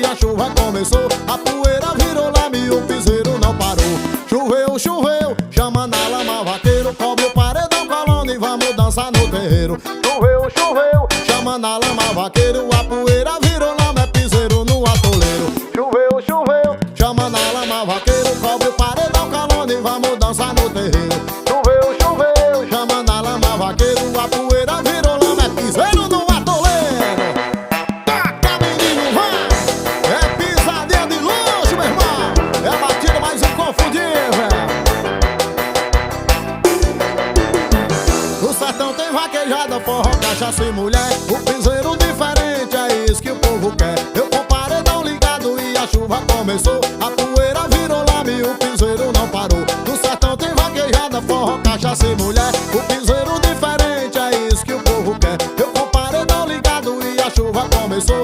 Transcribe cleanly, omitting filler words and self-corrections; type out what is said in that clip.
e a chuva começou. A poeira virou lama e o piseiro não parou. Choveu, choveu, chama na lama vaqueiro. Cobre o paredão colando e vamos dançar no terreiro. Choveu, choveu, chama na lama vaqueiro. A poeira virou lama, é piseiro no atoleiro. Choveu, choveu, chama na lama vaqueiro. Cobre o paredão colando e vamos dançar no terreiro. Choveu, choveu, chama na lama vaqueiro. A poeira virou lama, é piseiro no atoleiro. Taca, menino, vai! É pisadinha de luxo, meu irmão. É a batida mais inconfundível. No sertão tem vaquejada, forró, cachaça e mulher. O piseiro diferente, é isso que o povo quer. Eu com o paredão ligado e a chuva começou.